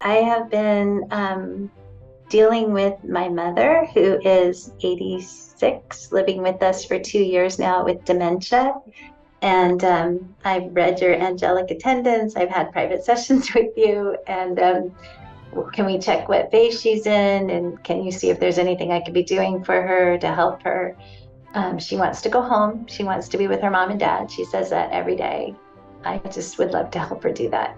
I have been dealing with my mother, who is 86, living with us for 2 years now with dementia. And I've read your angelic attendance. I've had private sessions with you. And can we check what phase she's in? And can you see if there's anything I could be doing for her to help her? She wants to go home. She wants to be with her mom and dad. She says that every day. I just would love to help her do that.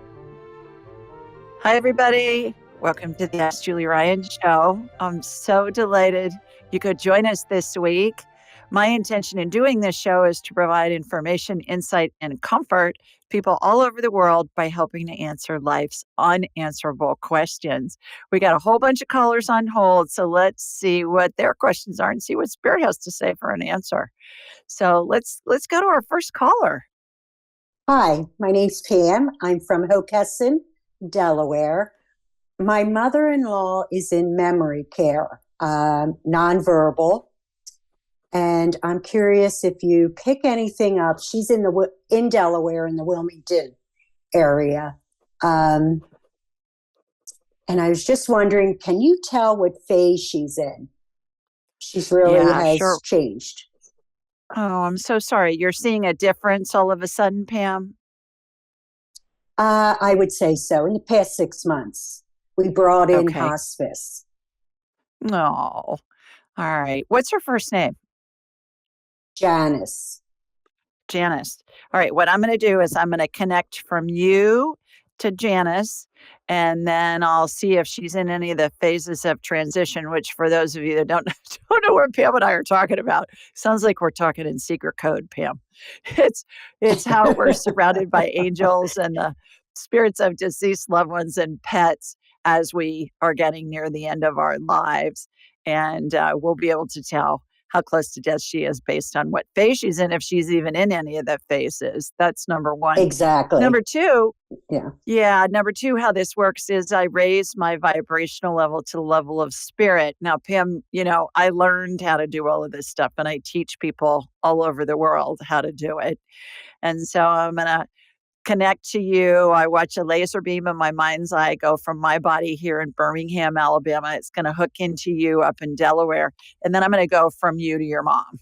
Hi, everybody. Welcome to the Ask Julie Ryan Show. I'm so delighted you could join us this week. My intention in doing this show is to provide information, insight, and comfort to people all over the world by helping to answer life's unanswerable questions. We got a whole bunch of callers on hold, so let's see what their questions are and see what Spirit has to say for an answer. So let's go to our first caller. Hi, my name's Pam. I'm from Hockessin, Delaware. My mother-in-law is in memory care, nonverbal, and I'm curious if you pick anything up. She's in Delaware in the Wilmington area, and I was just wondering, can you tell what phase she's in? She's really has changed. Oh, I'm so sorry. You're seeing a difference all of a sudden, Pam? I would say so. In the past 6 months, we brought in hospice. Oh, all right. What's her first name? Janice. Janice. All right. What I'm going to do is I'm going to connect from you to Janice, and then I'll see if she's in any of the phases of transition, which for those of you that don't know what Pam and I are talking about, sounds like we're talking in secret code, Pam. It's how we're surrounded by angels and the spirits of deceased loved ones and pets as we are getting near the end of our lives. And we'll be able to tell how close to death she is based on what phase she's in, if she's even in any of the phases. That's number one. Exactly. Number two, number two, how this works is I raise my vibrational level to the level of spirit. Now, Pam, I learned how to do all of this stuff, and I teach people all over the world how to do it. And so I'm going to connect to you. I watch a laser beam in my mind's eye go from my body here in Birmingham, Alabama. It's going to hook into you up in Delaware. And then I'm going to go from you to your mom.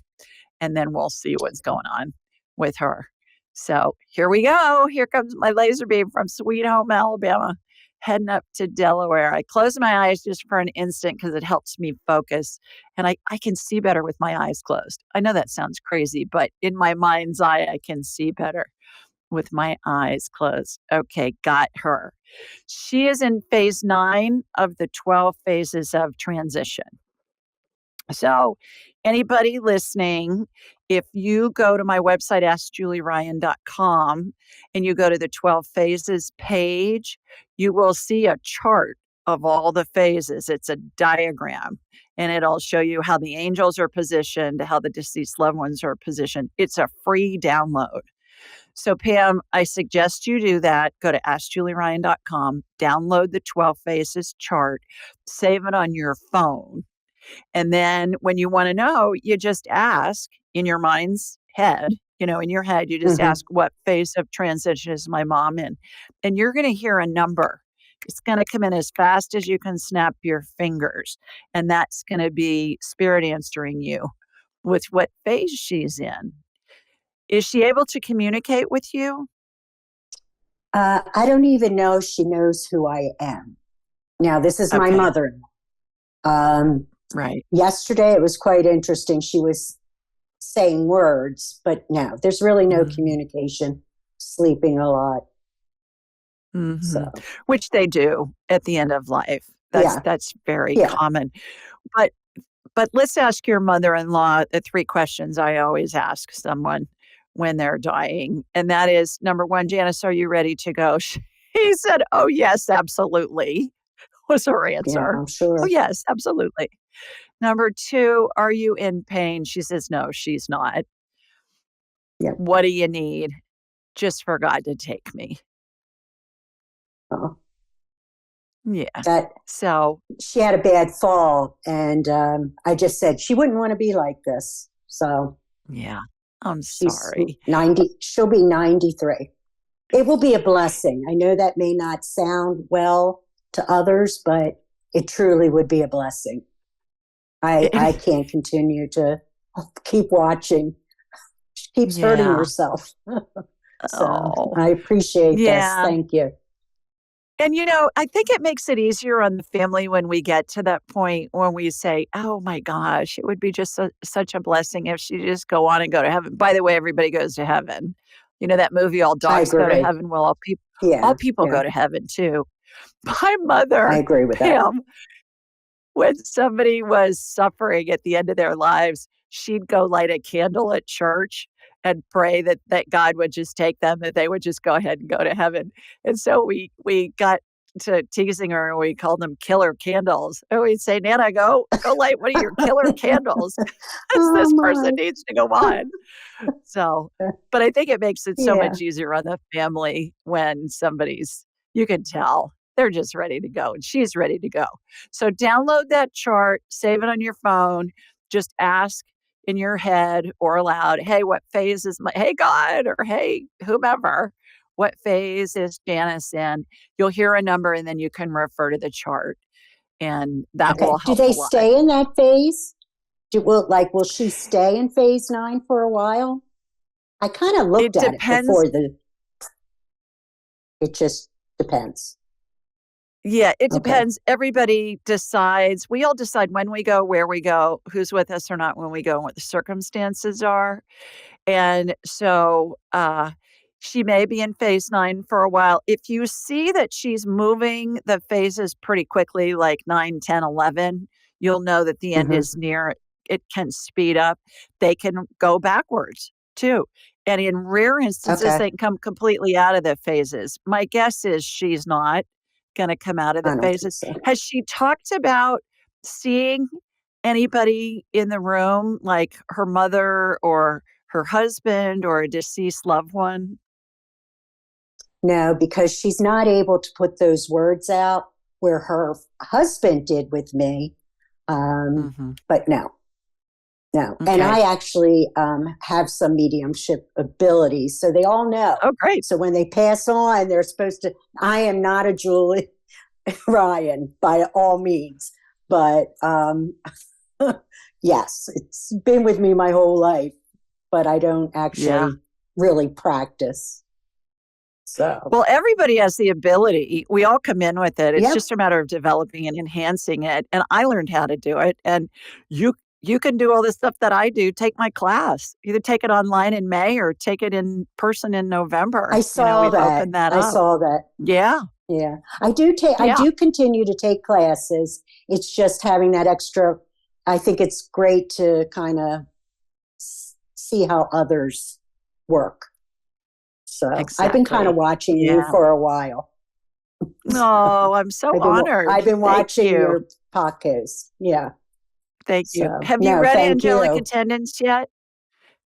And then we'll see what's going on with her. So here we go. Here comes my laser beam from Sweet Home, Alabama, heading up to Delaware. I close my eyes just for an instant because it helps me focus. And I can see better with my eyes closed. I know that sounds crazy, but in my mind's eye, I can see better with my eyes closed. Okay, got her. She is in phase 9 of the 12 phases of transition. So anybody listening, if you go to my website, AskJulieRyan.com, and you go to the 12 phases page, you will see a chart of all the phases. It's a diagram, and it'll show you how the angels are positioned, how the deceased loved ones are positioned. It's a free download. So Pam, I suggest you do that. Go to AskJulieRyan.com, download the 12 phases chart, save it on your phone. And then when you want to know, you just ask in your mind's head, in your head, you just ask, what phase of transition is my mom in? And you're going to hear a number. It's going to come in as fast as you can snap your fingers. And that's going to be Spirit answering you with what phase she's in. Is she able to communicate with you? I don't even know if she knows who I am. Now, this is my mother-in-law. Right. Yesterday, it was quite interesting. She was saying words, but no, there's really no communication, sleeping a lot. Mm-hmm. So. Which they do at the end of life. That's very common. But let's ask your mother-in-law the 3 questions I always ask someone when they're dying. And that is, number 1, Janice, are you ready to go? She said, oh, yes, absolutely, was her answer. Yeah, I'm sure. Oh, yes, absolutely. Number 2, are you in pain? She says, no, she's not. Yeah. What do you need? Just for God to take me. Oh. Yeah. So she had a bad fall, and I just said she wouldn't want to be like this. So yeah. I'm sorry. 90. She'll be 93. It will be a blessing. I know that may not sound well, to others, but it truly would be a blessing. I can't continue to keep watching. She keeps hurting herself. So I appreciate this. Thank you. And, I think it makes it easier on the family when we get to that point when we say, oh my gosh, it would be just such a blessing if she just go on and go to heaven. By the way, everybody goes to heaven. That movie, All Dogs Go to Heaven. Well, all people go to heaven too. My mother, I agree with Pam, when somebody was suffering at the end of their lives, she'd go light a candle at church and pray that God would just take them, that they would just go ahead and go to heaven. And so we got to teasing her, and we called them killer candles. And we'd say, Nana, go light one of your killer candles. This person needs to go on. So, but I think it makes it so much easier on the family when you can tell they're just ready to go, and she's ready to go. So download that chart, save it on your phone, just ask in your head or aloud, hey, what phase is hey, God, or hey, whomever, what phase is Janice in? You'll hear a number, and then you can refer to the chart, and that will help. Do they stay in that phase? Will she stay in phase 9 for a while? I kind of looked at it before it just depends. Yeah, it depends. Everybody decides. We all decide when we go, where we go, who's with us or not when we go, and what the circumstances are. And so she may be in phase 9 for a while. If you see that she's moving the phases pretty quickly, like 9, 10, 11, you'll know that the end is near. It can speed up. They can go backwards too. And in rare instances, they can come completely out of the phases. My guess is she's not going to come out of the phases. So. Has she talked about seeing anybody in the room, like her mother or her husband or a deceased loved one? No, because she's not able to put those words out where her husband did with me. But no. Okay. And I actually have some mediumship abilities, so they all know. Oh, great. So when they pass on, they're supposed to, I am not a Julie Ryan by all means, but yes, it's been with me my whole life, but I don't actually really practice. So. Well, everybody has the ability. We all come in with it. It's just a matter of developing and enhancing it. And I learned how to do it. And you can do all this stuff that I do. Take my class. Either take it online in May or take it in person in November. I saw that. Opened that I up. saw that. Yeah. Yeah. I do continue to take classes. It's just having that extra. I think it's great to kind of see how others work. So I've been kind of watching you for a while. Oh, I'm so honored. I've been watching your podcast. Yeah. Thank you. Have you read Angelic Attendance yet?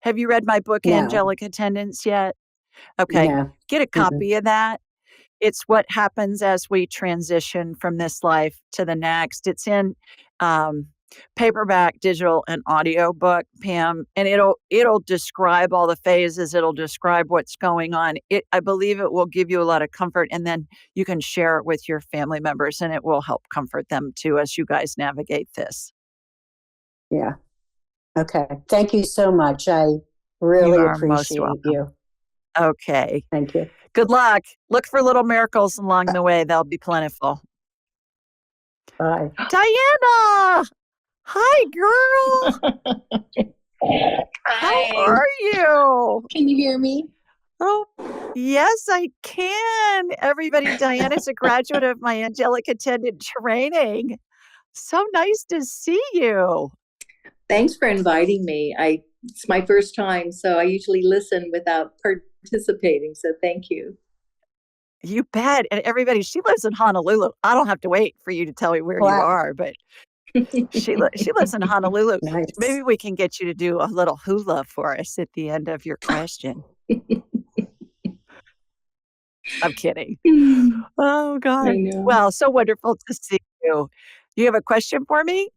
Have you read my book, Angelic Attendance, yet? Okay. No. Get a copy of that. It's what happens as we transition from this life to the next. It's in paperback, digital, and audio book, Pam, and it'll describe all the phases. It'll describe what's going on. I believe it will give you a lot of comfort, and then you can share it with your family members, and it will help comfort them too as you guys navigate this. Yeah. Okay. Thank you so much. I really appreciate you. Okay. Thank you. Good luck. Look for little miracles along the way. They'll be plentiful. Bye. Diana! Hi, girl. Hi. How are you? Can you hear me? Oh, yes, I can. Everybody, Diana's a graduate of my angelic attendant training. So nice to see you. Thanks for inviting me. It's my first time, so I usually listen without participating. So thank you. You bet. And everybody, she lives in Honolulu. I don't have to wait for you to tell me where you are, but she lives in Honolulu. Nice. Maybe we can get you to do a little hula for us at the end of your question. I'm kidding. Oh, God. I know. Well, so wonderful to see you. You have a question for me?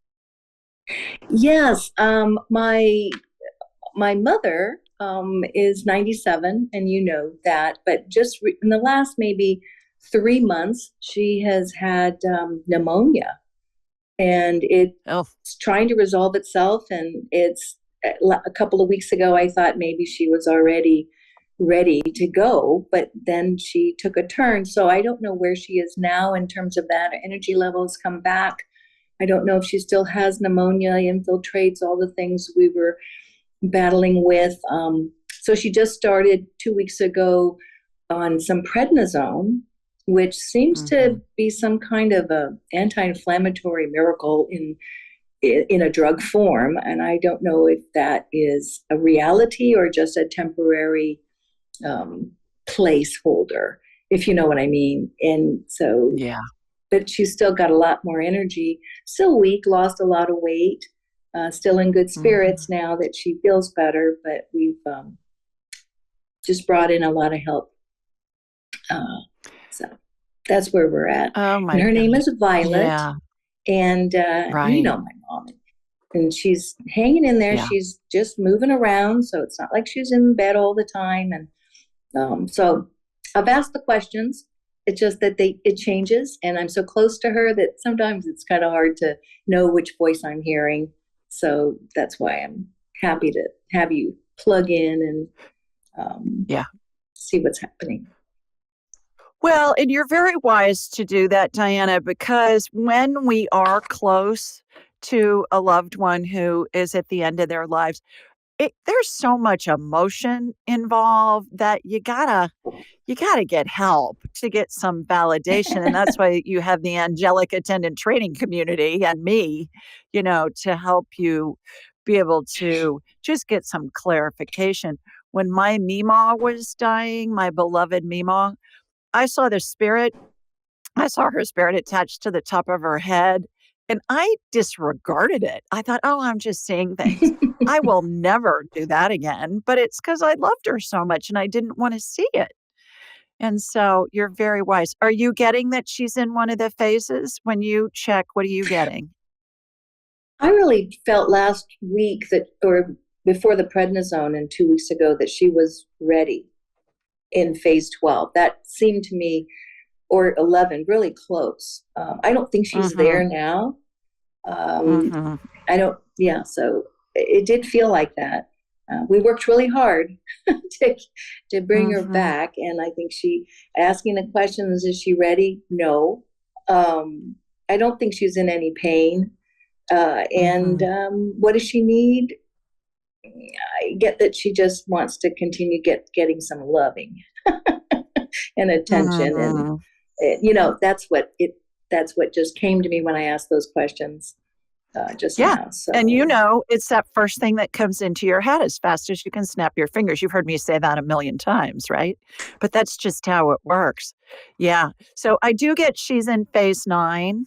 Yes. My mother is 97, and you know that, but just in the last maybe 3 months, she has had pneumonia, and it's trying to resolve itself. And it's a couple of weeks ago, I thought maybe she was already ready to go, but then she took a turn. So I don't know where she is now in terms of that. Her energy levels come back. I don't know if she still has pneumonia, infiltrates, all the things we were battling with. So she just started 2 weeks ago on some prednisone, which seems to be some kind of a anti-inflammatory miracle in a drug form. And I don't know if that is a reality or just a temporary placeholder, if you know what I mean. And so, yeah. But she's still got a lot more energy, still weak, lost a lot of weight, still in good spirits now that she feels better, but we've just brought in a lot of help. So that's where we're at. Oh my and her name is Violet. Yeah. And you know my mom. And she's hanging in there. Yeah. She's just moving around. So it's not like she's in bed all the time. And so I've asked the questions. It's just that it changes. And I'm so close to her that sometimes it's kind of hard to know which voice I'm hearing. So that's why I'm happy to have you plug in and see what's happening. Well, and you're very wise to do that, Diana, because when we are close to a loved one who is at the end of their lives, there's so much emotion involved that you gotta get help to get some validation. And that's why you have the angelic attendant training community and me, to help you be able to just get some clarification. When my Mima was dying, my beloved Mima, I saw her spirit attached to the top of her head, and I disregarded it. I thought, oh, I'm just seeing things. I will never do that again. But it's because I loved her so much and I didn't want to see it. And so you're very wise. Are you getting that she's in one of the phases? When you check, what are you getting? I really felt last week or before the prednisone and 2 weeks ago, that she was ready in phase 12. That seemed to me, or 11, really close. I don't think she's there now. I don't, so it did feel like that. We worked really hard to bring her back. And I think asking the questions, is she ready? No. I don't think she's in any pain. And what does she need? I get that she just wants to continue getting some loving and attention. And, that's what just came to me when I asked those questions just now. So. And it's that first thing that comes into your head as fast as you can snap your fingers. You've heard me say that a million times, right? But that's just how it works. Yeah. So I do get she's in phase 9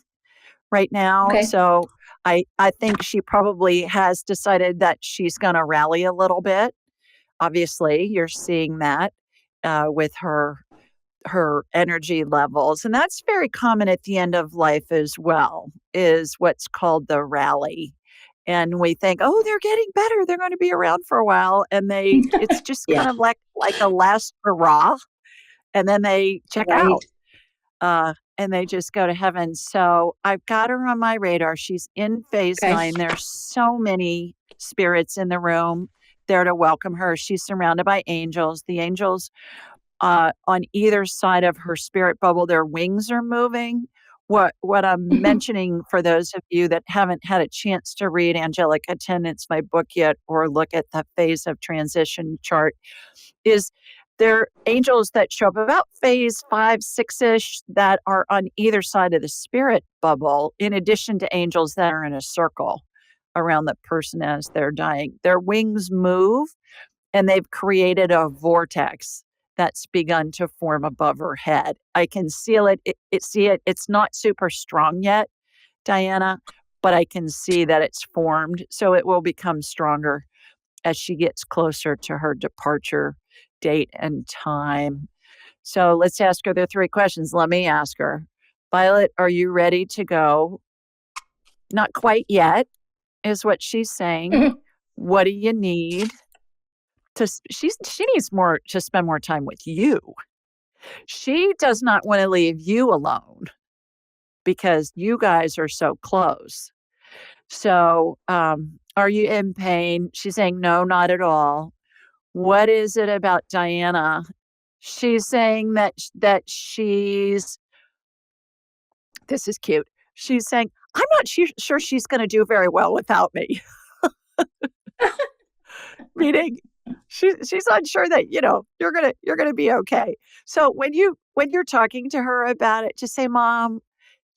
right now. Okay. So I think she probably has decided that she's going to rally a little bit. Obviously, you're seeing that with her energy levels. And that's very common at the end of life as well, is what's called the rally. And we think, oh, they're getting better. They're going to be around for a while. And it's just kind of like a last hurrah. And then they check out. And they just go to heaven. So I've got her on my radar. She's in phase 9. There's so many spirits in the room there to welcome her. She's surrounded by angels. The angels on either side of her spirit bubble, their wings are moving. What I'm mentioning for those of you that haven't had a chance to read Angelic Attendants, my book yet, or look at the phase of transition chart, is they're angels that show up about phase 5, 6-ish that are on either side of the spirit bubble, in addition to angels that are in a circle around the person as they're dying. Their wings move, and they've created a vortex that's begun to form above her head. I can see it. It's not super strong yet, Diana, but I can see that it's formed. So it will become stronger as she gets closer to her departure date and time. So let's ask her the 3 questions. Let me ask her. Violet, are you ready to go? Not quite yet, is what she's saying. What do you need? She needs more to spend more time with you. She does not want to leave you alone because you guys are so close. So, are you in pain? She's saying, no, not at all. What is it about Diana? She's saying that this is cute. She's saying, I'm not sure she's going to do very well without me. Meaning she's unsure that, you're going to be okay. So when you're talking to her about it, just say, Mom,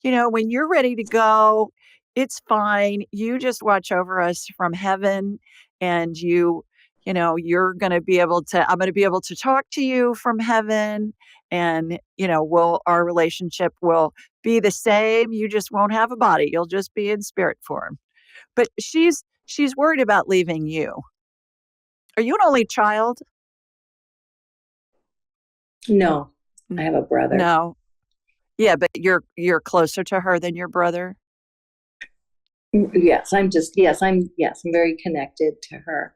when you're ready to go, it's fine. You just watch over us from heaven, and you're going to be able to, I'm going to be able to talk to you from heaven, and, our relationship will be the same. You just won't have a body. You'll just be in spirit form. But she's worried about leaving you. Are you an only child? No, I have a brother. No. Yeah, but you're closer to her than your brother? Yes, I'm very connected to her.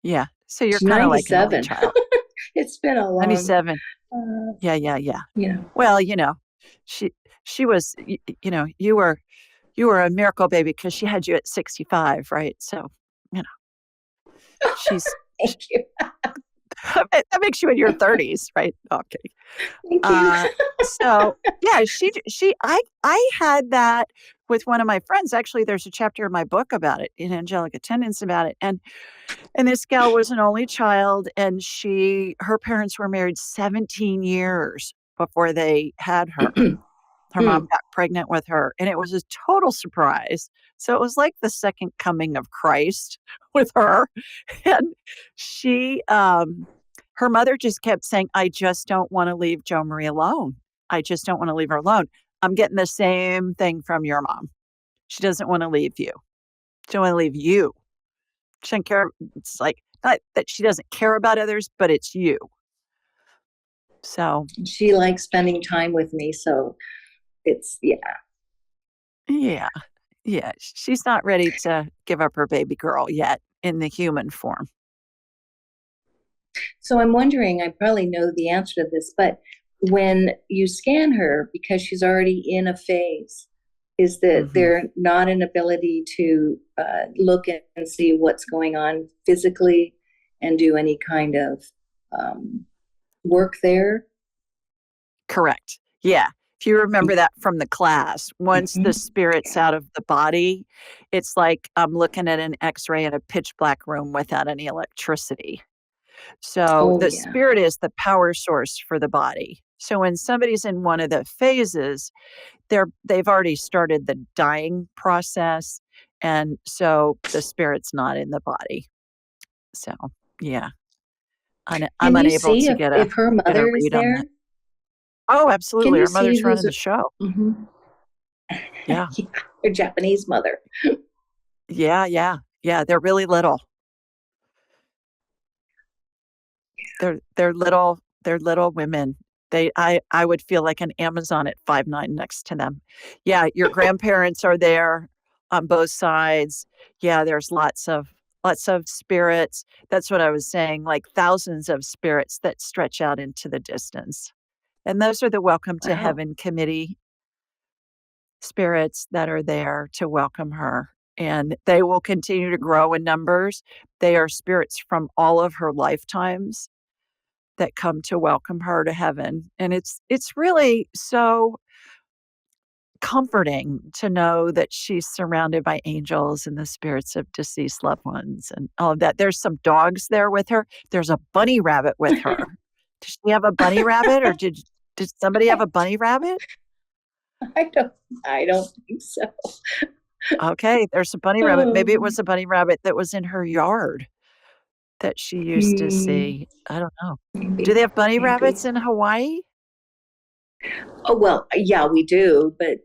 Yeah. So you're kind of like an only child. It's been a long 97. Yeah. Yeah. Well, she was, you were a miracle baby because she had you at 65, right? So, she's Thank you. that makes you in your 30s, right? Okay. Thank you. So yeah, I had that with one of my friends. Actually, there's a chapter in my book about it, in Angelic Attendants, about it. And this gal was an only child, and her parents were married 17 years before they had her. Her mom got pregnant with her, and it was a total surprise. So it was like the second coming of Christ with her. And her mother just kept saying, I just don't want to leave Jo Marie alone. I just don't want to leave her alone. I'm getting the same thing from your mom. She doesn't want to leave you. She doesn't want to leave you. She doesn't care. It's like, not that she doesn't care about others, but it's you. So she likes spending time with me. So it's, Yeah. She's not ready to give up her baby girl yet in the human form. So I'm wondering, I probably know the answer to this, but when you scan her, because she's already in a phase, is that there not an ability to look and see what's going on physically and do any kind of work there? Correct. Yeah. If you remember that from the class, once the spirit's out of the body, it's like I'm looking at an X-ray in a pitch black room without any electricity. So the spirit is the power source for the body. So when somebody's in one of the phases, they've already started the dying process, and so the spirit's not in the body. So yeah, I'm unable to get if her mother is there. Oh, absolutely. Her mother's running the show. Yeah. Her Japanese mother. Yeah. They're really little. They're little women. I would feel like an Amazon at 5'9" next to them. Yeah, your grandparents are there on both sides. Yeah, there's lots of spirits. That's what I was saying, like thousands of spirits that stretch out into the distance. And those are the Welcome to Heaven committee spirits that are there to welcome her. And they will continue to grow in numbers. They are spirits from all of her lifetimes that come to welcome her to heaven. And it's really so comforting to know that she's surrounded by angels and the spirits of deceased loved ones and all of that. There's some dogs there with her. There's a bunny rabbit with her. Did she have a bunny rabbit, or did somebody have a bunny rabbit? I don't think so. Okay, there's a bunny rabbit. Maybe it was a bunny rabbit that was in her yard that she used to see. I don't know. Maybe. Do they have bunny rabbits in Hawaii? Oh, well, yeah, we do, but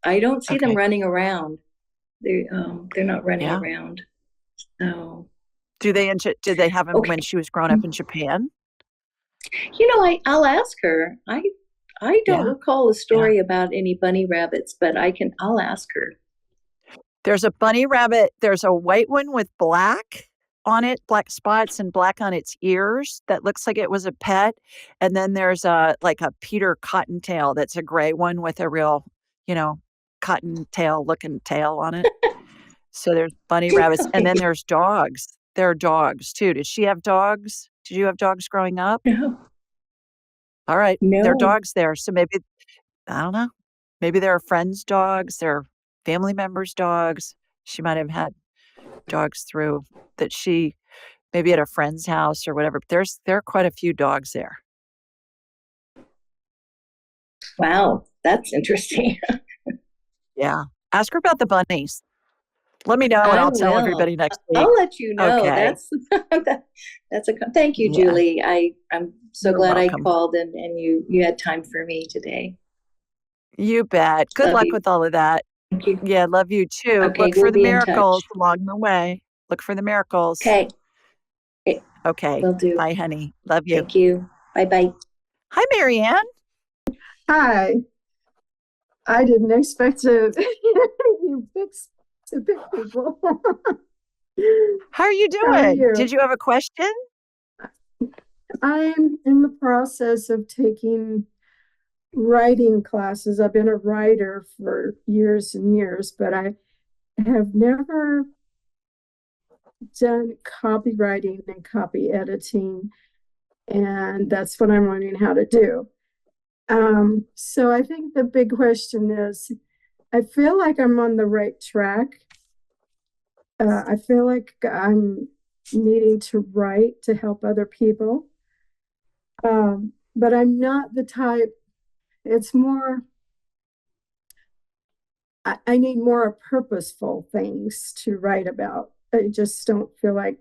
I don't see them running around. They're not running around. So, did they have them when she was growing up in Japan? I'll ask her. I don't recall a story about any bunny rabbits, but I'll ask her. There's a bunny rabbit. There's a white one with black on it, black spots and black on its ears that looks like it was a pet. And then there's a Peter Cottontail that's a gray one with a real, cottontail looking tail on it. So there's bunny rabbits. And then there's dogs. There are dogs too. Did she have dogs? Did you have dogs growing up? No. All right. No. There are dogs there. So maybe, I don't know. Maybe there are friends' dogs. There are family members' dogs. She might have had dogs through that she maybe at a friend's house or whatever. But there are quite a few dogs there. Wow, that's interesting. Yeah. Ask her about the bunnies. Let me know and I'll tell everybody next week. I'll let you know. Okay. That's thank you, Julie. I'm so You're glad welcome. I called and you had time for me today. You bet. Good luck with all of that. Thank you. Yeah, love you too. Okay, Look for we'll the be in miracles touch. along the way. Look for the miracles. Okay. Okay. Will do. Bye, honey. Love you. Thank you. Bye-bye. Hi, Marianne. Hi. I didn't expect to pick people. How are you doing? How are you? Did you have a question? I'm in the process of taking writing classes. I've been a writer for years and years, but I have never done copywriting and copy editing, and that's what I'm learning how to do. So I think the big question is, I feel like I'm on the right track. I feel like I'm needing to write to help other people. But I'm not the type, it's more, I need more purposeful things to write about. I just don't feel like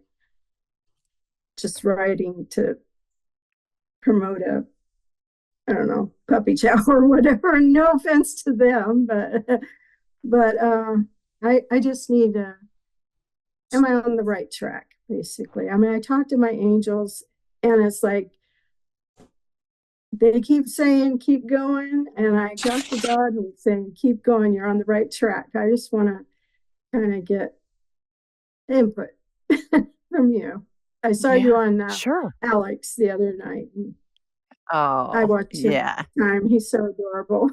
just writing to promote I don't know, puppy chow or whatever. No offense to them, but I just need am I on the right track, basically? I mean, I talk to my angels and it's like they keep saying keep going, and I talk to God and saying keep going, you're on the right track. I just want to kind of get input from you. I saw you on Alex the other night. And I watched him time. He's so adorable.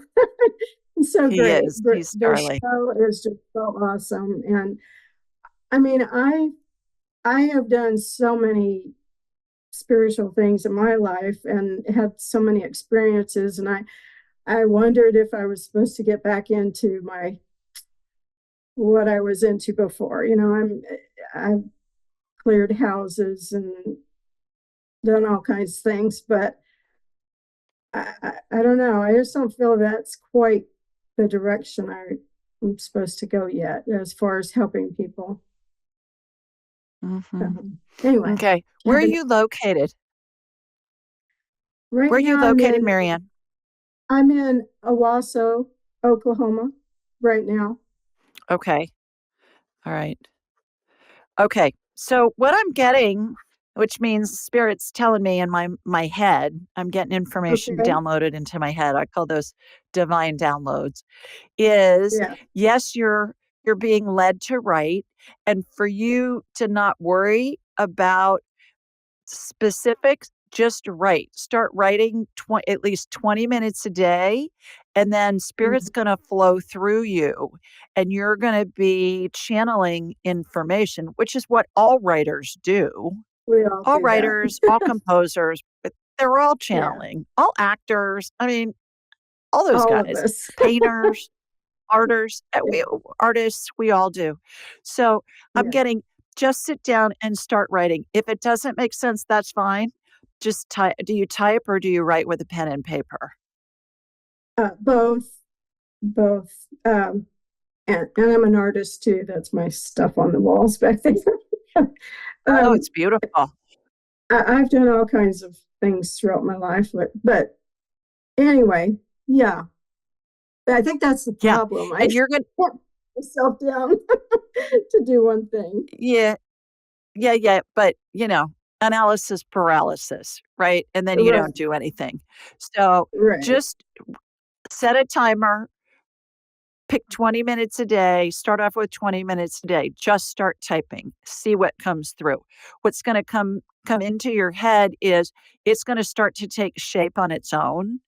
So he great. Is. He's the darling. show is just so awesome. And I mean, I have done so many spiritual things in my life and had so many experiences. And I wondered if I was supposed to get back into what I was into before. You know, I've cleared houses and done all kinds of things, but I don't know. I just don't feel that's quite the direction I'm supposed to go yet as far as helping people. Mm-hmm. Anyway. Okay. Where are you located? Right Where are you now located, Marianne? I'm in Owasso, Oklahoma right now. Okay. All right. Okay. So what I'm getting, which means Spirit's telling me in my head, I'm getting information downloaded into my head. I call those divine downloads. Yes, you're being led to write, and for you to not worry about specifics, just write. Start writing at least 20 minutes a day, and then Spirit's going to flow through you, and you're going to be channeling information, which is what all writers do. All writers, all composers, they're all channeling. All actors. I mean, all those guys. Painters, artists, we all do. So I'm getting, just sit down and start writing. If it doesn't make sense, that's fine. Just type. Do you type or do you write with a pen and paper? Both. And I'm an artist too. That's my stuff on the walls back there. It's beautiful. I've done all kinds of things throughout my life, but anyway, yeah. I think that's the problem. And you're going to put myself down to do one thing. Yeah. But, analysis paralysis, right? And then you don't do anything. So just set a timer, Pick 20 minutes a day. Start off with 20 minutes a day. Just start typing. See what comes through. What's going to come into your head is it's going to start to take shape on its own.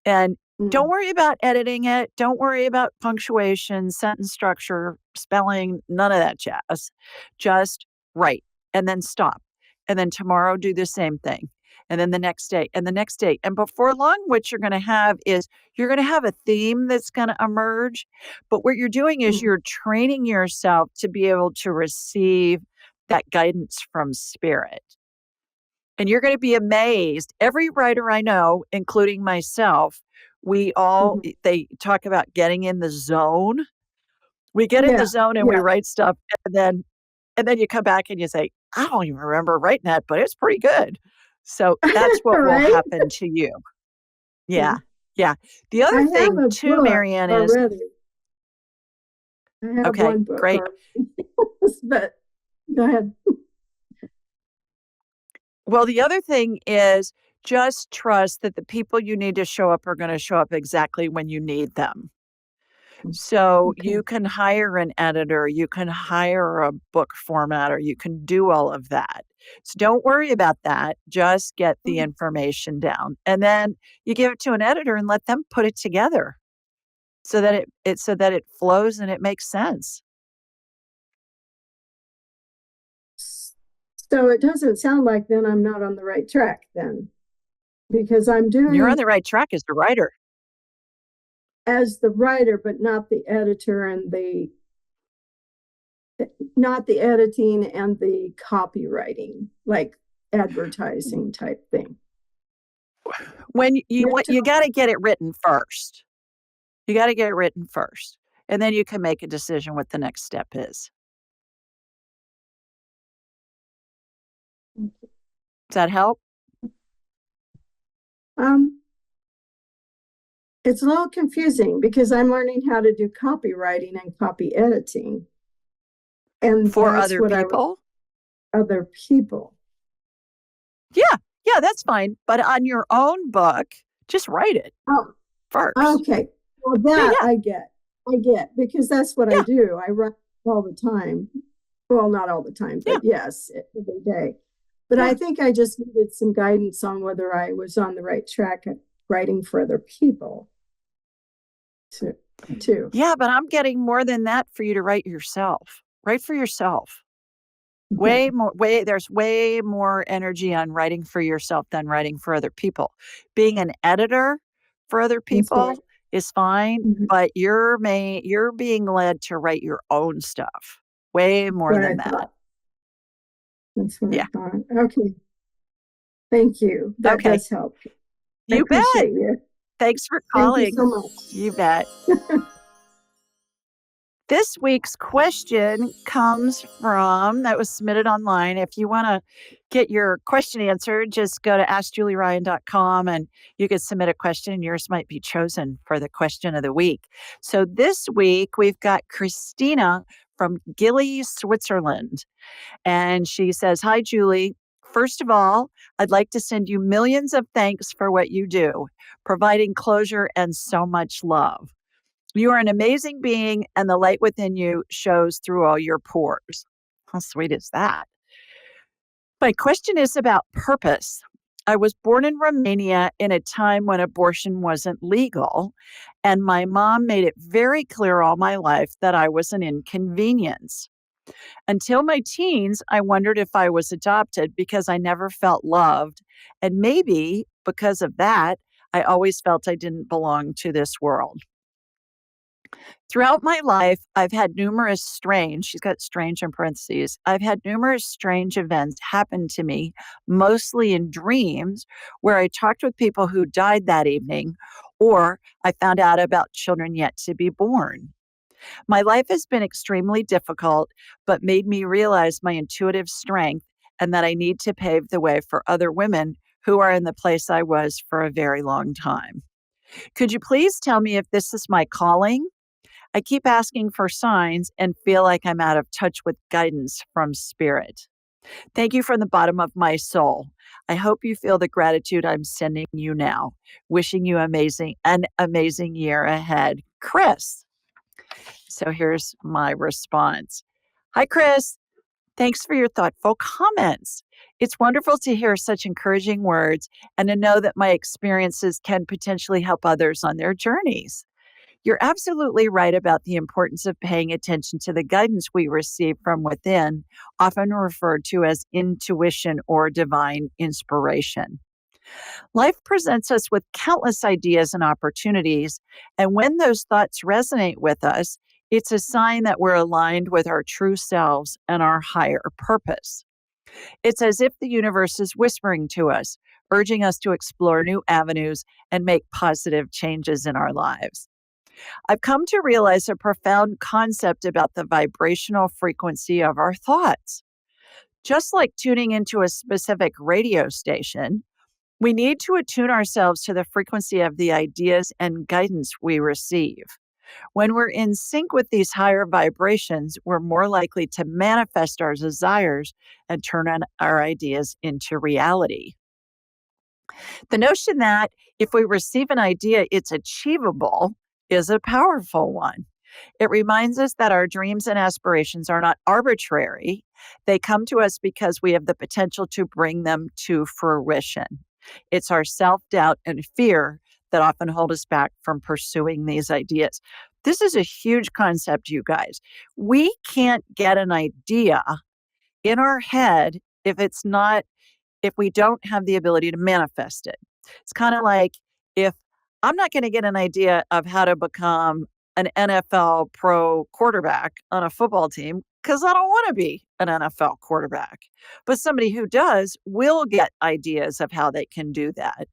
And don't worry about editing it. Don't worry about punctuation, sentence structure, spelling, none of that jazz. Just write and then stop. And then tomorrow do the same thing. And then the next day and the next day. And before long, what you're going to have is you're going to have a theme that's going to emerge. But what you're doing is you're training yourself to be able to receive that guidance from spirit. And you're going to be amazed. Every writer I know, including myself, we all, they talk about getting in the zone. We get in the zone and we write stuff. And then you come back and you say, I don't even remember writing that, but it's pretty good. So that's what will happen to you. Yeah. Yeah. The other thing too, Marianne, is I have okay, one book great. But go ahead. Well, the other thing is just trust that the people you need to show up are going to show up exactly when you need them. So you can hire an editor, you can hire a book formatter, you can do all of that. So don't worry about that. Just get the information down. And then you give it to an editor and let them put it together so that it flows and it makes sense. So it doesn't sound like then I'm not on the right track then, because You're on the right track as the writer. As the writer, but not the editor and not the editing and the copywriting, like advertising type thing. When you got to get it written first. You got to get it written first, and then you can make a decision what the next step is. Does that help? It's a little confusing because I'm learning how to do copywriting and copy editing. And for other people? Other people. Yeah, that's fine. But on your own book, just write it first. Okay. Well, that I get, because that's what I do. I write all the time. Well, not all the time, but yes, every day. But I think I just needed some guidance on whether I was on the right track at writing for other people too. Yeah, but I'm getting more than that for you to write yourself. Write for yourself. There's way more energy on writing for yourself than writing for other people. Being an editor for other people is fine, but you're being led to write your own stuff. Way more than that. That's what I thought. Okay. Thank you. That does help. You bet. You. Thanks for calling. Thank you so much. You bet. This week's question comes from, that was submitted online. If you want to get your question answered, just go to askjulieryan.com and you can submit a question and yours might be chosen for the question of the week. So this week we've got Christina from Gilly, Switzerland. And she says, "Hi, Julie. First of all, I'd like to send you millions of thanks for what you do, providing closure and so much love. You are an amazing being, and the light within you shows through all your pores." How sweet is that? My question is about purpose. I was born in Romania in a time when abortion wasn't legal, and my mom made it very clear all my life that I was an inconvenience. Until my teens, I wondered if I was adopted because I never felt loved, and maybe because of that, I always felt I didn't belong to this world. Throughout my life, I've had numerous strange, she's got strange in parentheses, I've had numerous strange events happen to me, mostly in dreams, where I talked with people who died that evening, or I found out about children yet to be born. My life has been extremely difficult, but made me realize my intuitive strength and that I need to pave the way for other women who are in the place I was for a very long time. Could you please tell me if this is my calling? I keep asking for signs and feel like I'm out of touch with guidance from spirit. Thank you from the bottom of my soul. I hope you feel the gratitude I'm sending you now. Wishing you an amazing year ahead. Chris. So here's my response. Hi, Chris. Thanks for your thoughtful comments. It's wonderful to hear such encouraging words and to know that my experiences can potentially help others on their journeys. You're absolutely right about the importance of paying attention to the guidance we receive from within, often referred to as intuition or divine inspiration. Life presents us with countless ideas and opportunities, and when those thoughts resonate with us, it's a sign that we're aligned with our true selves and our higher purpose. It's as if the universe is whispering to us, urging us to explore new avenues and make positive changes in our lives. I've come to realize a profound concept about the vibrational frequency of our thoughts. Just like tuning into a specific radio station, we need to attune ourselves to the frequency of the ideas and guidance we receive. When we're in sync with these higher vibrations, we're more likely to manifest our desires and turn on our ideas into reality. The notion that if we receive an idea, it's achievable is a powerful one. It reminds us that our dreams and aspirations are not arbitrary. They come to us because we have the potential to bring them to fruition. It's our self-doubt and fear that often hold us back from pursuing these ideas. This is a huge concept, you guys. We can't get an idea in our head if we don't have the ability to manifest it. It's kind of like if I'm not going to get an idea of how to become an NFL pro quarterback on a football team because I don't want to be an NFL quarterback. But somebody who does will get ideas of how they can do that.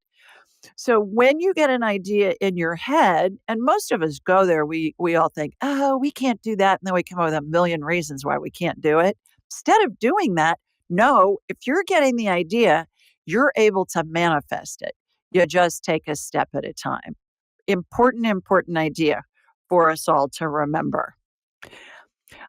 So when you get an idea in your head, and most of us go there, we all think, oh, we can't do that. And then we come up with a million reasons why we can't do it. Instead of doing that, no, if you're getting the idea, you're able to manifest it. You just take a step at a time. Important idea for us all to remember.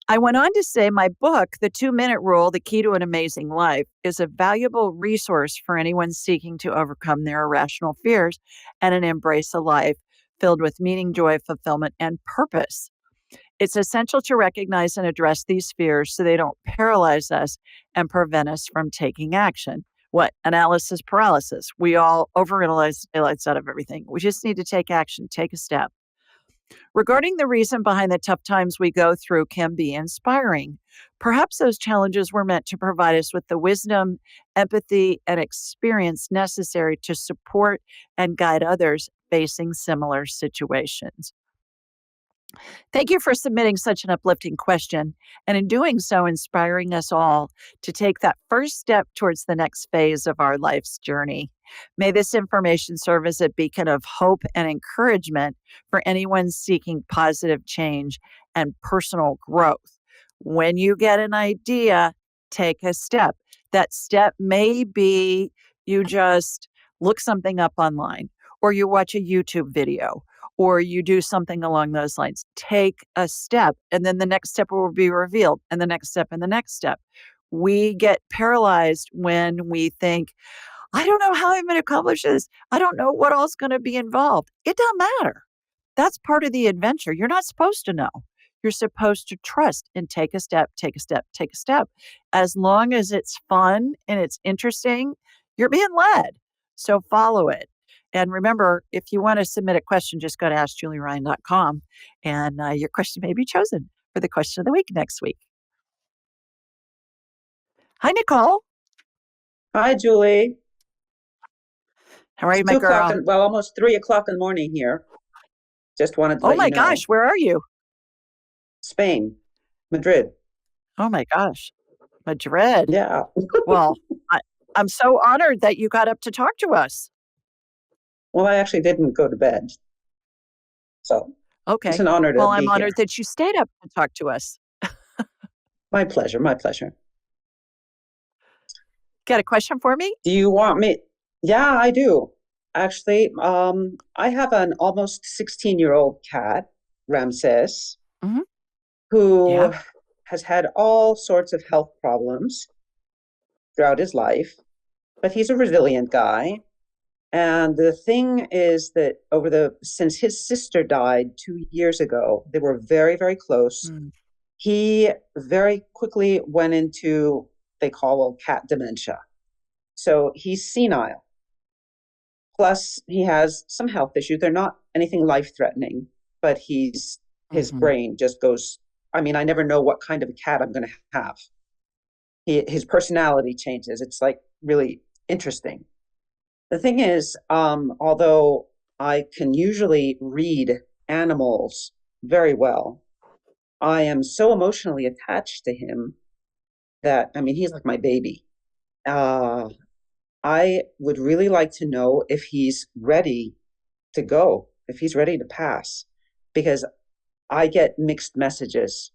I went on to say my book, The 2-Minute Rule, The Key to an Amazing Life, is a valuable resource for anyone seeking to overcome their irrational fears and embrace a life filled with meaning, joy, fulfillment, and purpose. It's essential to recognize and address these fears so they don't paralyze us and prevent us from taking action. What? Analysis paralysis. We all overanalyze the daylights out of everything. We just need to take action, take a step. Regarding the reason behind the tough times we go through can be inspiring. Perhaps those challenges were meant to provide us with the wisdom, empathy, and experience necessary to support and guide others facing similar situations. Thank you for submitting such an uplifting question, and in doing so, inspiring us all to take that first step towards the next phase of our life's journey. May this information serve as a beacon of hope and encouragement for anyone seeking positive change and personal growth. When you get an idea, take a step. That step may be you just look something up online, or you watch a YouTube video, or you do something along those lines. Take a step, and then the next step will be revealed, and the next step, and the next step. We get paralyzed when we think, I don't know how I'm going to accomplish this. I don't know what all's going to be involved. It doesn't matter. That's part of the adventure. You're not supposed to know. You're supposed to trust and take a step, take a step, take a step. As long as it's fun and it's interesting, you're being led. So follow it. And remember, if you want to submit a question, just go to askjulieryan.com and your question may be chosen for the question of the week next week. Hi, Nicole. Hi, Julie. How are you, my girl? Almost 3 o'clock in the morning here. Just wanted to let you know. Oh my gosh, where are you? Spain, Madrid. Oh my gosh, Madrid. Yeah. Well, I'm so honored that you got up to talk to us. Well, I actually didn't go to bed. So okay. It's an honor to be I'm honored here. that you stayed up to talk to us. My pleasure, my pleasure. Got a question for me? Do you want me? Yeah, I do. Actually, I have an almost 16-year-old cat, Ramses, who has had all sorts of health problems throughout his life, but he's a resilient guy. And the thing is that since his sister died 2 years ago, they were very, very close. He very quickly went into, they call cat dementia. So he's senile. Plus, he has some health issues. They're not anything life-threatening, but his brain just goes, I mean, I never know what kind of a cat I'm going to have. His personality changes. It's like really interesting. The thing is, although I can usually read animals very well, I am so emotionally attached to him that, I mean, he's like my baby. I would really like to know if he's ready to go, if he's ready to pass, because I get mixed messages.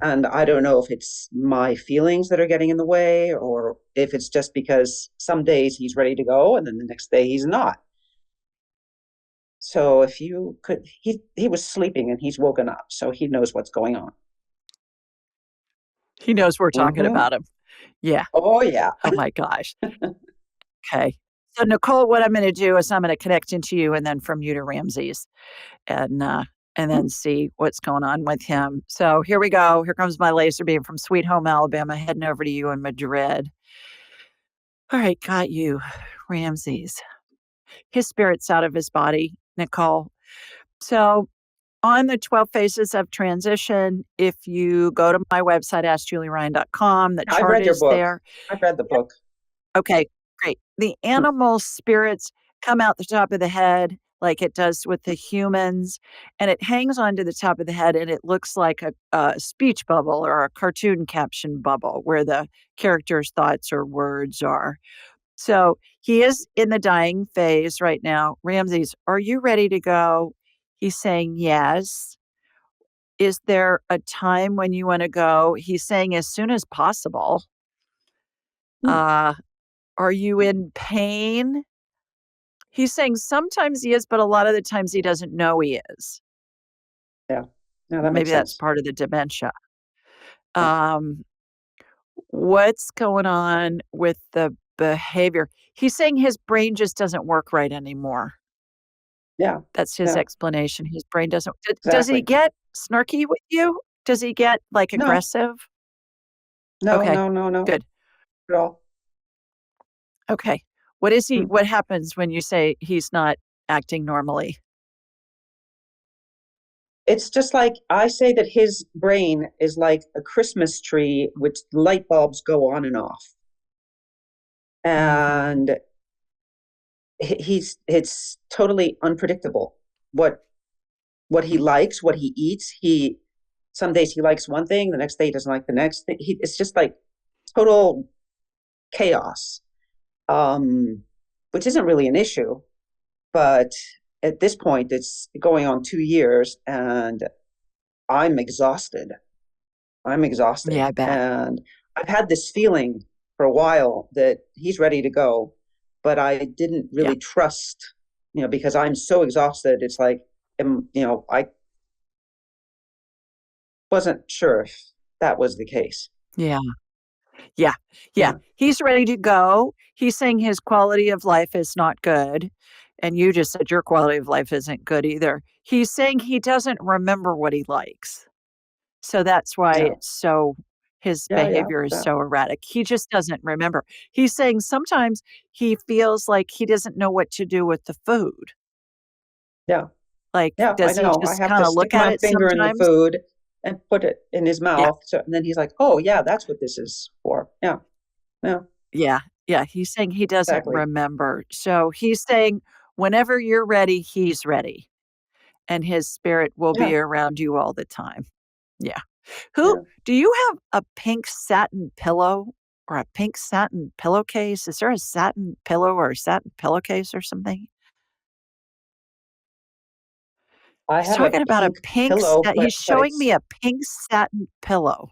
And I don't know if it's my feelings that are getting in the way, or if it's just because some days he's ready to go and then the next day he's not. So if you could, he was sleeping and he's woken up, so he knows what's going on. He knows we're talking about him. Yeah. Oh, yeah. Oh, my gosh. Okay. So, Nicole, what I'm going to do is I'm going to connect into you and then from you to Ramses and then see what's going on with him. So here we go. Here comes my laser beam from Sweet Home, Alabama, heading over to you in Madrid. All right, got you, Ramses. His spirit's out of his body, Nicole. So on the 12 phases of transition, if you go to my website, askjulieryan.com, the chart is there. I've read the book. Okay, great. The animal spirits come out the top of the head like it does with the humans, and it hangs onto the top of the head, and it looks like a speech bubble or a cartoon caption bubble where the character's thoughts or words are. So he is in the dying phase right now. Ramses, are you ready to go? He's saying yes. Is there a time when you want to go? He's saying as soon as possible. Are you in pain? He's saying sometimes he is, but a lot of the times he doesn't know he is. Yeah. No, that Maybe makes that's sense. part of the dementia. What's going on with the behavior? He's saying his brain just doesn't work right anymore. Yeah. That's his explanation. His brain doesn't. Exactly. Does he get snarky with you? Does he get like aggressive? No, okay. no. Good. At all. Okay. What is he? What happens when you say he's not acting normally? It's just like I say that his brain is like a Christmas tree, which light bulbs go on and off. And it's totally unpredictable what he likes, what he eats. Some days he likes one thing, the next day he doesn't like the next thing. It's just like total chaos, which isn't really an issue. But at this point, it's going on 2 years, and I'm exhausted. Yeah, I bet. And I've had this feeling for a while that he's ready to go, but I didn't really trust, because I'm so exhausted. It's like, I wasn't sure if that was the case. Yeah. He's ready to go. He's saying his quality of life is not good. And you just said your quality of life isn't good either. He's saying he doesn't remember what he likes. So that's why his behavior is so erratic. He just doesn't remember. He's saying sometimes he feels like he doesn't know what to do with the food. Yeah. Like, does he just kind of look at it sometimes? I have to stick my finger in the food and put it in his mouth. So, and then he's like, oh, yeah, that's what this is for. Yeah. Yeah. He's saying he doesn't remember. So he's saying whenever you're ready, he's ready. And his spirit will be around you all the time. Yeah. Do you have a pink satin pillow or a pink satin pillowcase? Is there a satin pillow or a satin pillowcase or something? He's talking about a pink pillow. He's showing me a pink satin pillow.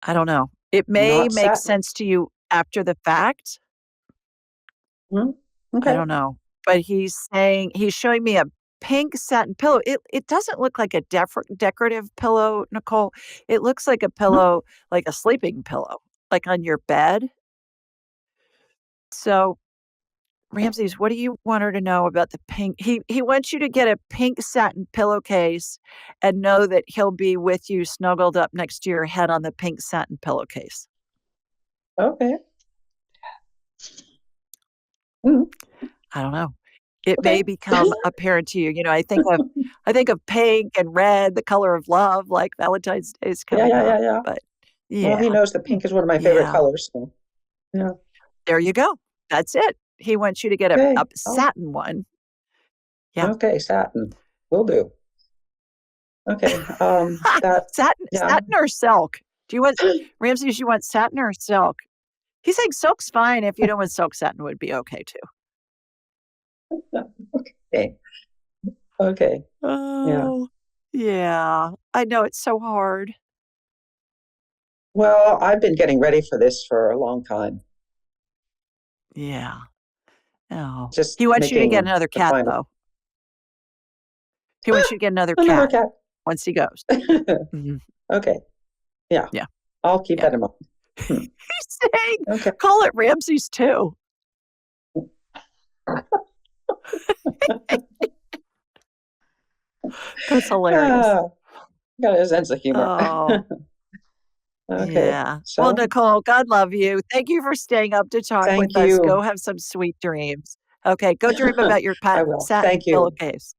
I don't know. It may make sense to you after the fact. Okay. I don't know. But he's showing me a pink satin pillow. It doesn't look like a decorative pillow, Nicole. It looks like a pillow, like a sleeping pillow, like on your bed. So, Ramses, what do you want her to know about the pink? He wants you to get a pink satin pillowcase and know that he'll be with you snuggled up next to your head on the pink satin pillowcase. Okay. I don't know. It may become apparent to you. You know, I think of pink and red, the color of love, like Valentine's Day is coming up. Yeah. But Well, he knows that pink is one of my favorite colors. So. Yeah. There you go. That's it. He wants you to get a satin one. Yeah. Okay, satin. Will do. Okay. Satin or silk? Do you want Ramses? You want satin or silk? He's saying silk's fine. If you don't want silk, satin would be okay too. Okay. Oh, yeah. I know it's so hard. Well, I've been getting ready for this for a long time. Yeah. Oh. Just he wants you to get another cat, though. He wants you to get another cat once he goes. Mm-hmm. Okay. Yeah. I'll keep that in mind. He's saying, call it Ramses too. That's hilarious. Got a sense of humor. Oh. Okay. Yeah. Well, Nicole, God love you. Thank you for staying up to talk with us. Go have some sweet dreams. Okay. Go dream about your pet satin pillowcase.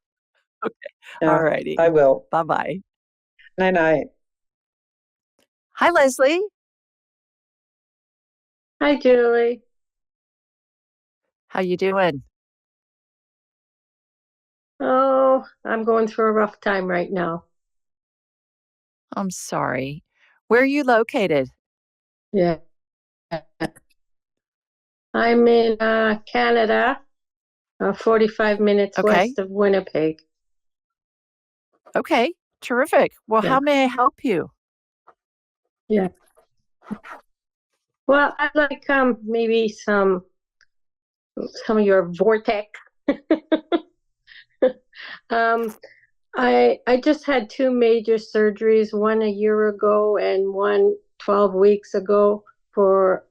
Okay. All righty. I will. Bye-bye. Night-night. Hi, Leslie. Hi, Julie. How you doing? Oh, I'm going through a rough time right now. I'm sorry. Where are you located? Yeah. I'm in Canada, 45 minutes west of Winnipeg. Okay, terrific. Well, how may I help you? Yeah. Well, I'd like maybe some of your vortex. I just had 2 major surgeries, one a year ago and one 12 weeks ago for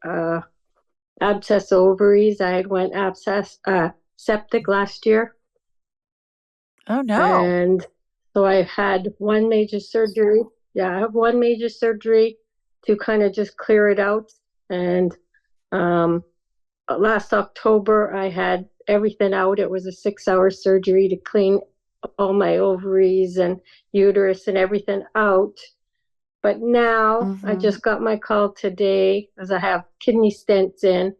abscess ovaries. I had went septic last year. Oh no. And so I've had one major surgery. Yeah, I have one major surgery to kind of just clear it out. And last October I had everything out. It was a 6-hour surgery to clean all my ovaries and uterus and everything out. But now I just got my call today, as I have kidney stents in,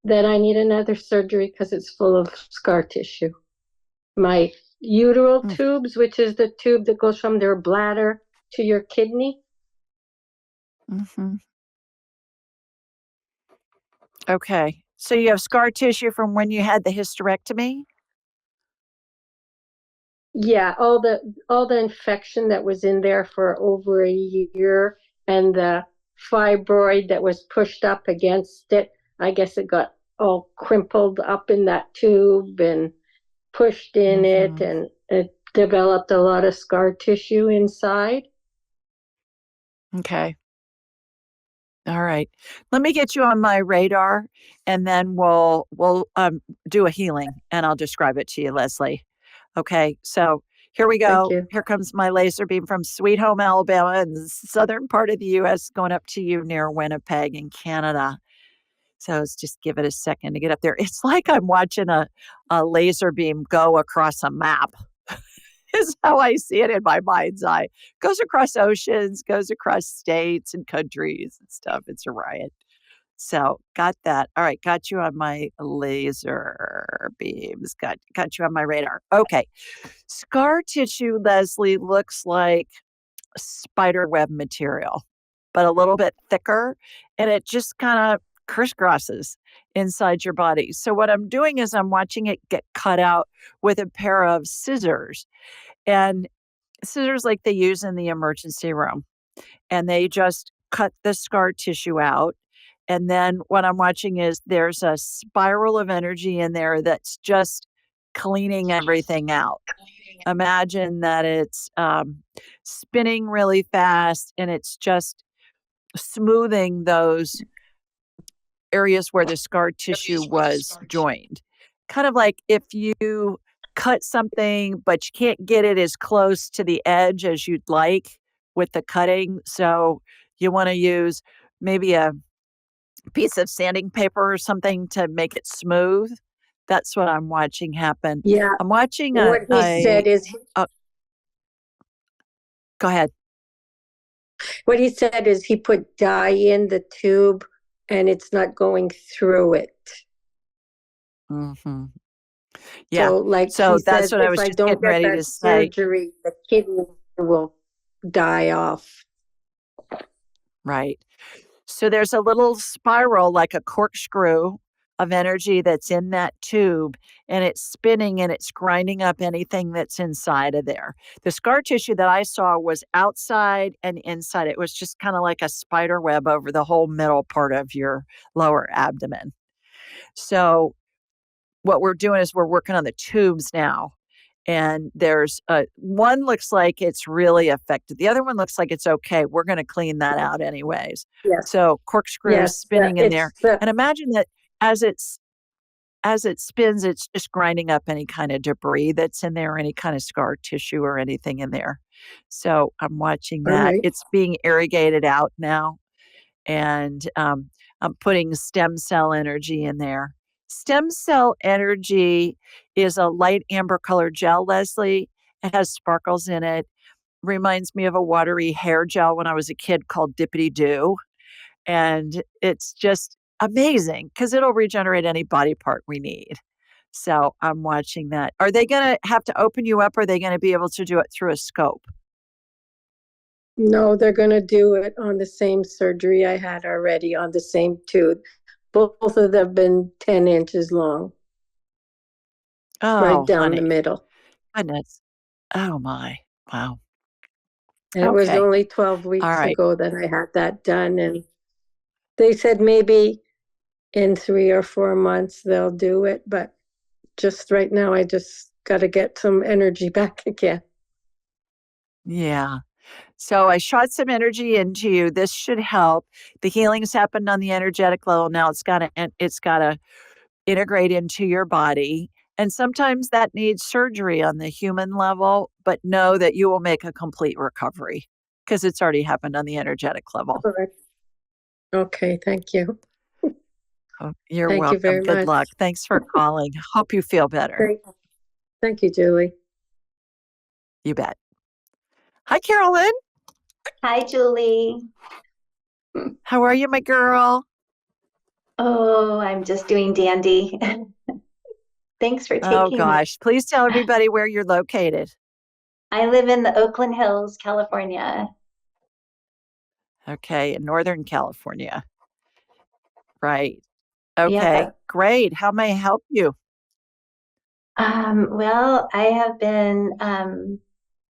that I need another surgery because it's full of scar tissue. My uteral tubes, which is the tube that goes from their bladder to your kidney. Okay. So you have scar tissue from when you had the hysterectomy? Yeah, all the infection that was in there for over a year, and the fibroid that was pushed up against it. I guess it got all crimpled up in that tube and pushed in it, and it developed a lot of scar tissue inside. Okay. All right. Let me get you on my radar, and then we'll do a healing, and I'll describe it to you, Leslie. Okay. So here we go. Here comes my laser beam from Sweet Home, Alabama, in the southern part of the U.S., going up to you near Winnipeg in Canada. So let's just give it a second to get up there. It's like I'm watching a laser beam go across a map. Is how I see it in my mind's eye. Goes across oceans, goes across states and countries and stuff. It's a riot. So got that. All right, got you on my laser beams. Got you on my radar. Okay. Scar tissue, Leslie, looks like spider web material, but a little bit thicker, and it just kind of crisscrosses inside your body. So what I'm doing is I'm watching it get cut out with a pair of scissors, and scissors like they use in the emergency room, and they just cut the scar tissue out. And then what I'm watching is there's a spiral of energy in there that's just cleaning everything out. Imagine that it's spinning really fast, and it's just smoothing those areas where the scar tissue was joined. Kind of like if you cut something, but you can't get it as close to the edge as you'd like with the cutting. So you want to use maybe a piece of sanding paper or something to make it smooth. That's what I'm watching happen. Yeah. I'm watching what he said is go ahead. What he said is he put dye in the tube and it's not going through it. Mm-hmm. Yeah. So like so he that's says, what I if was I just don't getting get ready that to say. surgery, the kidney will die off. Right. So there's a little spiral like a corkscrew of energy that's in that tube, and it's spinning and it's grinding up anything that's inside of there. The scar tissue that I saw was outside and inside. It was just kind of like a spider web over the whole middle part of your lower abdomen. So what we're doing is we're working on the tubes now. And there's one looks like it's really affected. The other one looks like it's okay. We're going to clean that out anyways. Yes. So corkscrews Yes. spinning in there. And imagine that as it spins, it's just grinding up any kind of debris that's in there, any kind of scar tissue or anything in there. So I'm watching that. Right. It's being irrigated out now. And I'm putting stem cell energy in there. Stem cell energy is a light amber colored gel, Leslie. It has sparkles in it. Reminds me of a watery hair gel when I was a kid called Dippity Doo. And it's just amazing because it'll regenerate any body part we need. So I'm watching that. Are they going to have to open you up? Or are they going to be able to do it through a scope? No, they're going to do it on the same surgery I had already on the same tooth. Both of them have been 10 inches long. Oh, right down honey. the middle. Goodness. Oh, my. Wow. And it was Okay. only 12 weeks All right. ago that I had that done. And they said maybe in 3 or 4 months they'll do it. But just right now, I just got to get some energy back again. Yeah. So I shot some energy into you. This should help. The healing's happened on the energetic level. Now it's got to integrate into your body. And sometimes that needs surgery on the human level, but know that you will make a complete recovery because it's already happened on the energetic level. Okay, thank you. Oh, you're Thank welcome. you very Good much. luck. Thanks for calling. Hope you feel better. Thank you, Julie. You bet. Hi, Carolyn. Hi, Julie. How are you, my girl? Oh, I'm just doing dandy. Thanks for taking Oh, gosh. Please tell everybody where you're located. I live in the Oakland Hills, California. Okay, in Northern California. Right. Okay, Yeah. great. How may I help you? Well, I have been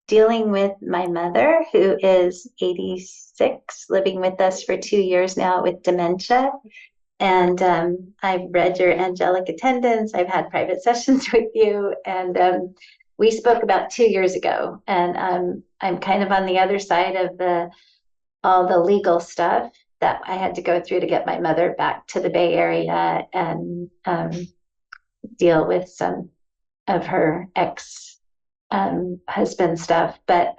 dealing with my mother, who is 86, living with us for 2 years now with dementia. And I've read your angelic attendance. I've had private sessions with you. And we spoke about 2 years ago. And I'm kind of on the other side of all the legal stuff that I had to go through to get my mother back to the Bay Area and deal with some of her ex husband stuff. But,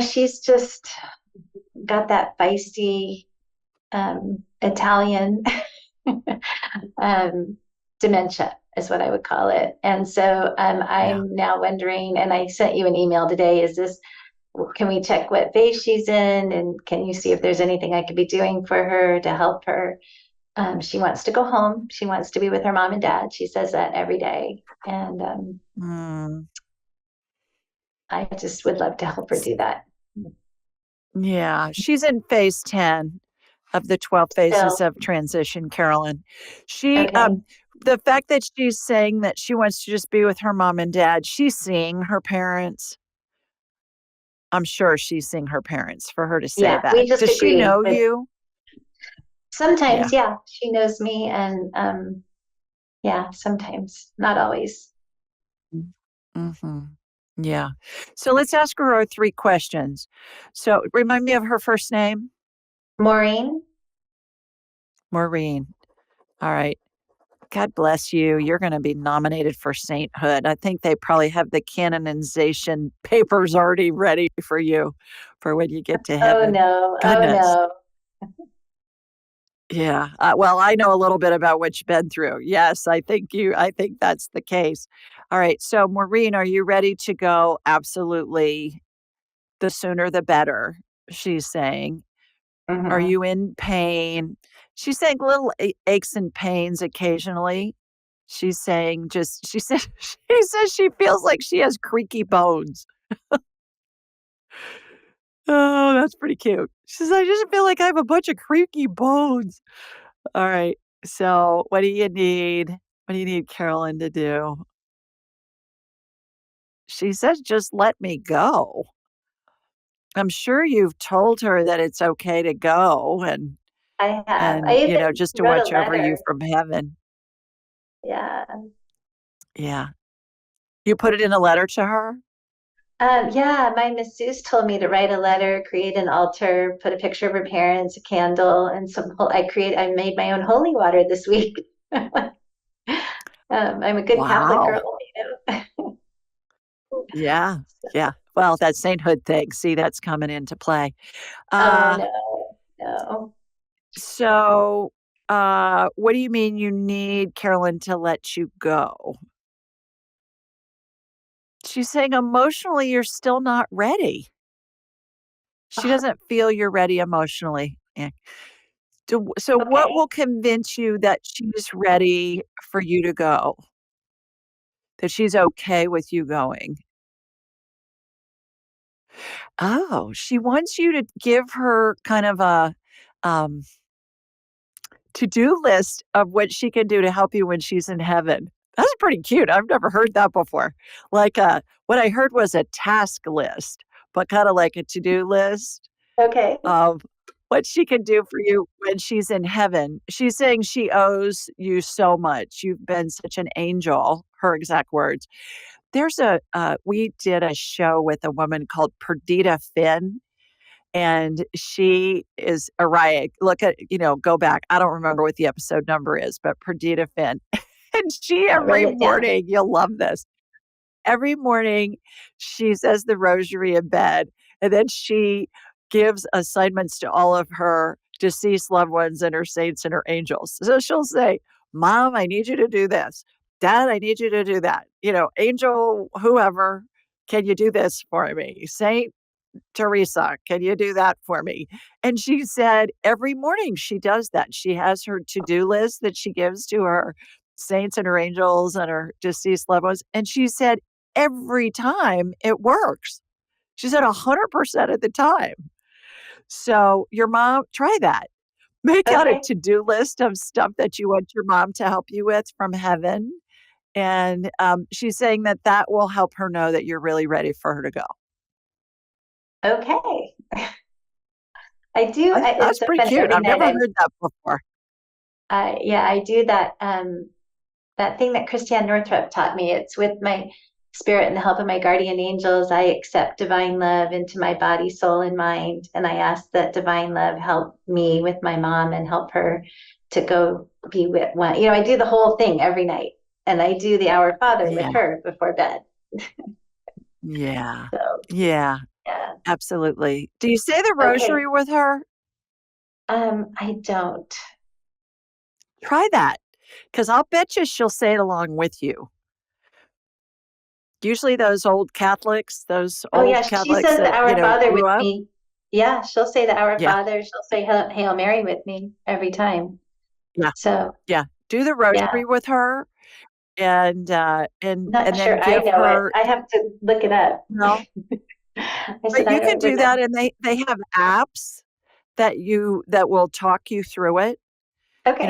she's just got that feisty Italian dementia is what I would call it. And so I'm now wondering, and I sent you an email today, can we check what phase she's in? And can you see if there's anything I could be doing for her to help her? She wants to go home. She wants to be with her mom and dad. She says that every day. And I just would love to help her do that. Yeah, she's in phase 10 of the 12 phases of transition, Carolyn. The fact that she's saying that she wants to just be with her mom and dad, she's seeing her parents. I'm sure she's seeing her parents for her to say that. We just Does she know you? Sometimes, yeah. She knows me, and sometimes, not always. Mm-hmm. Yeah. So let's ask her our 3 questions. So remind me of her first name. Maureen. Maureen. All right. God bless you. You're going to be nominated for sainthood. I think they probably have the canonization papers already ready for you for when you get to heaven. No. Goodness. Oh, no. Yeah. Well, I know a little bit about what you've been through. Yes, I think that's the case. All right. So, Maureen, are you ready to go? Absolutely. The sooner the better, she's saying. Are you in pain? She's saying little aches and pains occasionally. She's saying she says she feels like she has creaky bones. Oh, that's pretty cute. She says, I just feel like I have a bunch of creaky bones. All right. So what do you need? What do you need Carolyn to do? She says, just let me go. I'm sure you've told her that it's okay to go I have. and I even just to wrote watch a over you letter. from heaven. Yeah. Yeah. You put it in a letter to her? Yeah, my masseuse told me to write a letter, create an altar, put a picture of her parents, a candle, and I made my own holy water this week. I'm a good Catholic Wow. girl, Yeah. Yeah. Well, that sainthood thing, see, that's coming into play. No. So, what do you mean you need Carolyn to let you go? She's saying emotionally, you're still not ready. She doesn't feel you're ready emotionally. Yeah. So Okay. what will convince you that she's ready for you to go? That she's okay with you going? Oh, she wants you to give her kind of a um, to-do list of what she can do to help you when she's in heaven. That's pretty cute. I've never heard that before. Like, what I heard was a task list, but kinda like a to-do list Okay. of what she can do for you when she's in heaven. She's saying she owes you so much. You've been such an angel, her exact words. We did a show with a woman called Perdita Finn, and she is a riot. Look at, go back. I don't remember what the episode number is, but Perdita Finn. And she I'll write every it down. morning, you'll love this. Every morning she says the rosary in bed, and then she gives assignments to all of her deceased loved ones and her saints and her angels. So she'll say, Mom, I need you to do this. Dad, I need you to do that. Angel, whoever, can you do this for me? Saint Teresa, can you do that for me? And she said every morning she does that. She has her to-do list that she gives to her saints and her angels and her deceased loved ones. And she said every time it works. She said 100% of the time. So your mom, try that. Make out a Okay. to-do list of stuff that you want your mom to help you with from heaven. And she's saying that will help her know that you're really ready for her to go. Okay. I do. That's It's so pretty funny. cute. Every I've night never heard that before. I do that. That thing that Christiane Northrup taught me. It's with my spirit and the help of my guardian angels. I accept divine love into my body, soul, and mind, and I ask that divine love help me with my mom and help her to go be with one. I do the whole thing every night, and I do the Our Father with her before bed. Yeah. So, yeah. Absolutely. Do you say the rosary with her? I don't. Try that, because I'll bet you she'll say it along with you. Usually those old Catholics, She says the that, Our Father with grew up. me. Yeah, she'll say the Our Yeah. Father. She'll say Hail Mary with me every time. Yeah. So Yeah. Do the rosary with her and not then sure I give know her. it. I have to look it up. No, but you can do that, and they have apps that will talk you through it. Okay.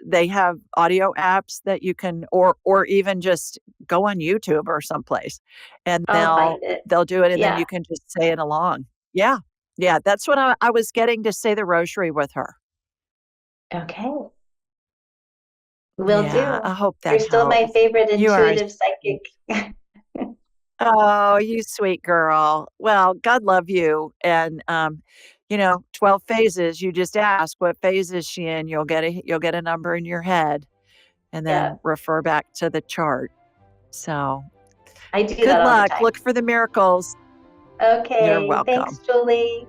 They have audio apps that you can, or even just go on YouTube or someplace, and I'll find it. they'll do it, and then Yeah. you can just say it along. Yeah. Yeah. That's what I was getting to say the rosary with her. Okay. Will do. I hope that You're still my helps. favorite You are intuitive psychic. Oh, you sweet girl. Well, God love you. And 12 phases. You just ask, what phase is she in? You'll get a number in your head and then refer back to the chart. So I do good that all luck. the time. Look for the miracles. Okay. You're welcome. Thanks, Julie.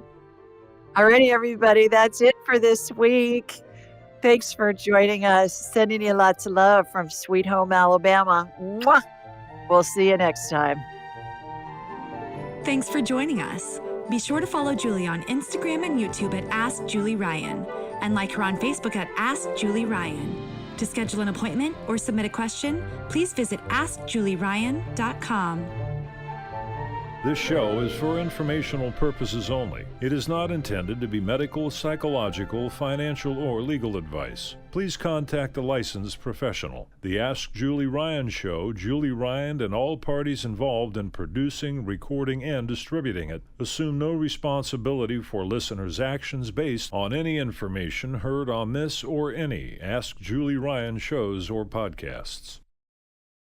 Alrighty, everybody. That's it for this week. Thanks for joining us. Sending you lots of love from Sweet Home, Alabama. Mwah! We'll see you next time. Thanks for joining us. Be sure to follow Julie on Instagram and YouTube at Ask Julie Ryan and like her on Facebook at Ask Julie Ryan. To schedule an appointment or submit a question, please visit AskJulieRyan.com. This show is for informational purposes only. It is not intended to be medical, psychological, financial, or legal advice. Please contact a licensed professional. The Ask Julie Ryan Show, Julie Ryan and all parties involved in producing, recording, and distributing it assume no responsibility for listeners' actions based on any information heard on this or any Ask Julie Ryan shows or podcasts.